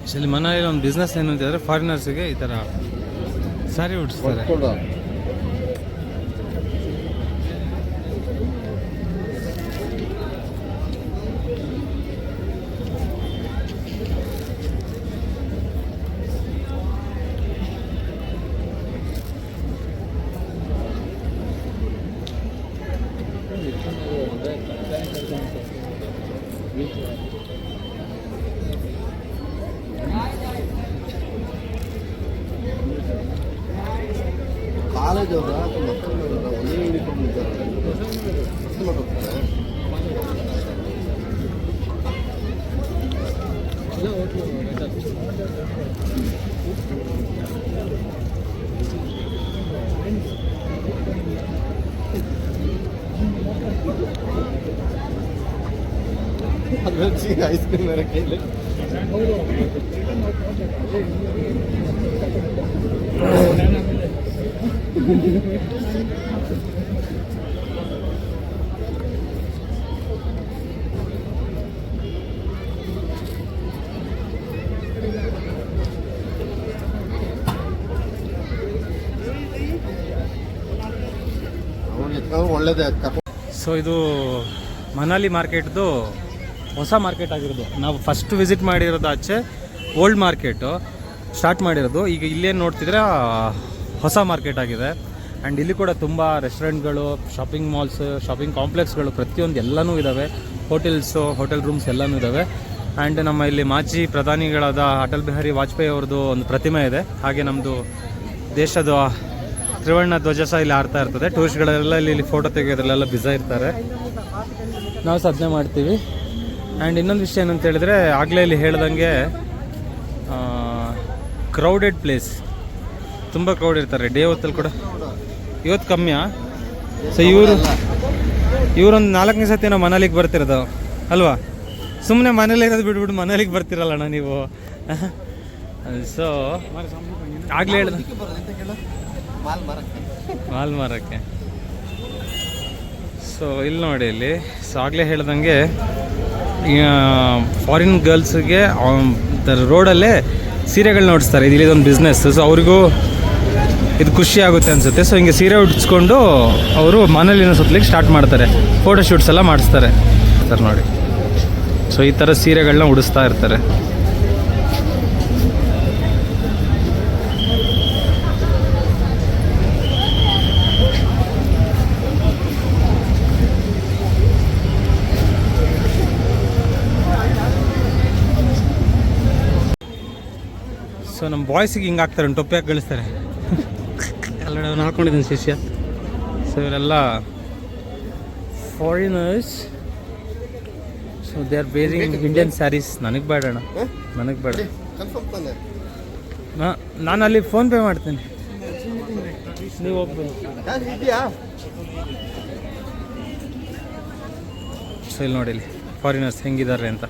Actually ಮನೆಯಲ್ಲಿ ಒಂದು business ಏನು ಅಂತಂದರೆ ಫಾರಿನರ್ಸಿಗೆ ಈ ಥರ ಸ್ಯಾರಿ ಉಡಿಸ್ತಾರೆ. ಕಾಲೇಜ್ ಅವರ ಮಕ್ಕಳು ಒಂದೇ ಯೂನಿಫಾರ್ಮ್ ಇದ್ದಾರೆ. ಐಸ್ ಕ್ರೀಮ್ ಬೇರೆ ಕೈಲಿ ಒಳ್ಳೇದೇ. ಸೊ ಇದು ಮನಾಲಿ ಮಾರ್ಕೆಟ್ದು ಹೊಸ ಮಾರ್ಕೆಟ್ ಆಗಿರೋದು. ನಾವು ಫಸ್ಟ್ ವಿಸಿಟ್ ಮಾಡಿರೋದು ಆಚೆ ಓಲ್ಡ್ ಮಾರ್ಕೆಟು ಸ್ಟಾರ್ಟ್ ಮಾಡಿರೋದು. ಈಗ ಇಲ್ಲೇನು ನೋಡ್ತಿದ್ರೆ ಹೊಸ ಮಾರ್ಕೆಟ್ ಆಗಿದೆ. ಆ್ಯಂಡ್ ಇಲ್ಲಿ ಕೂಡ ತುಂಬ ರೆಸ್ಟೋರೆಂಟ್ಗಳು, ಶಾಪಿಂಗ್ ಮಾಲ್ಸ್, ಶಾಪಿಂಗ್ ಕಾಂಪ್ಲೆಕ್ಸ್ಗಳು ಪ್ರತಿಯೊಂದು ಎಲ್ಲನೂ ಇದ್ದಾವೆ. ಹೋಟೆಲ್ಸು, ಹೋಟೆಲ್ ರೂಮ್ಸ್ ಎಲ್ಲನೂ ಇದ್ದಾವೆ. ಆ್ಯಂಡ್ ನಮ್ಮ ಇಲ್ಲಿ ಮಾಜಿ ಪ್ರಧಾನಿಗಳಾದ ಅಟಲ್ ಬಿಹಾರಿ ವಾಜಪೇಯಿ ಅವ್ರದ್ದು ಒಂದು ಪ್ರತಿಮೆ ಇದೆ. ಹಾಗೆ ನಮ್ಮದು ದೇಶದ ತ್ರಿವರ್ಣ ಧ್ವಜ ಸಹ ಇಲ್ಲಿ ಆಡ್ತಾ ಇರ್ತದೆ. ಟೂರಿಸ್ಟ್ಗಳೆಲ್ಲ ಇಲ್ಲಿ ಫೋಟೋ ತೆಗೆಯೋದ್ರಲ್ಲೆಲ್ಲ ಬ್ಯುಸಿ ಇರ್ತಾರೆ. ನಾವು ಸಾಧನೆ ಮಾಡ್ತೀವಿ. ಆ್ಯಂಡ್ ಇನ್ನೊಂದು ವಿಷಯ ಏನಂತ ಹೇಳಿದ್ರೆ, ಆಗಲೇ ಇಲ್ಲಿ ಹೇಳ್ದಂಗೆ ಕ್ರೌಡೆಡ್ ಪ್ಲೇಸ್, ತುಂಬ ಕ್ರೌಡ್ ಇರ್ತಾರೆ ಡೇ ಹೊತ್ತಲ್ಲಿ ಕೂಡ. ಇವತ್ತು ಕಮ್ಮಿಯಾ? ಸೊ ಇವರೊಂದು 4ನೇ ಸತಿ ನಾವು ಮನಾಲಿಗೆ ಬರ್ತಿರೋದು ಅಲ್ವಾ? ಸುಮ್ಮನೆ ಮನೇಲಿ ಇರೋದು ಬಿಟ್ಬಿಟ್ಟು ಮನಾಲಿಗೆ ಬರ್ತಿರಲ್ಲಣ್ಣ ನೀವು. ಸೊ ಆಗಲೇ ಹೇಳ್ದೆ ಮಾಲ್ ಮಾರಕ್ಕೆ. ಸೊ ಇಲ್ಲಿ ನೋಡಿ, ಇಲ್ಲಿ ಸೊ ಆಗಲೇ ಹೇಳ್ದಂಗೆ ಫಾರಿನ್ ಗರ್ಲ್ಸ್ಗೆ ರೋಡಲ್ಲೇ ಸೀರೆಗಳನ್ನ ಉಡಿಸ್ತಾರೆ. ಇದೊಂದು ಬಿಸ್ನೆಸ್. ಸೊ ಅವ್ರಿಗೂ ಇದು ಖುಷಿ ಆಗುತ್ತೆ ಅನಿಸುತ್ತೆ. ಸೊ ಹಿಂಗೆ ಸೀರೆ ಉಡಿಸ್ಕೊಂಡು ಅವರು ಮನೇಲಿನ ಸುತ್ತಲಿಕ್ಕೆ ಸ್ಟಾರ್ಟ್ ಮಾಡ್ತಾರೆ. ಫೋಟೋ ಶೂಟ್ಸ್ ಎಲ್ಲ ಮಾಡಿಸ್ತಾರೆ ಸರ್ ನೋಡಿ. ಸೊ ಈ ಥರ ಸೀರೆಗಳನ್ನ ಉಡಿಸ್ತಾ ಇರ್ತಾರೆ. ಸೊ ನಮ್ಮ ಬಾಯ್ಸಿಗೆ ಹಿಂಗೆ ಹಾಕ್ತಾರೆ, ಟೊಪ್ಪಿ ಹಾಕಿ ಕಳಿಸ್ತಾರೆ. ಎಲ್ಲ ನಾನು ಹಾಕ್ಕೊಂಡಿದ್ದೀನಿ ಶಿಷ್ಯ. ಸೊ ಇವರೆಲ್ಲ foreigners. So they are wearing Indian saris. ನನಗೆ ಬೇಡ ಅಣ್ಣ, ನನಗೆ ಬೇಡ. ನಾನು ಅಲ್ಲಿ ಫೋನ್ಪೇ ಮಾಡ್ತೀನಿ, ನೀವು ಹೋಗ್ಬೋದು. ಸೊ ಇಲ್ಲಿ ನೋಡಿ, ಇಲ್ಲಿ ಫಾರಿನರ್ಸ್ ಹೆಂಗಿದ್ದಾರೆ ಅಂತ.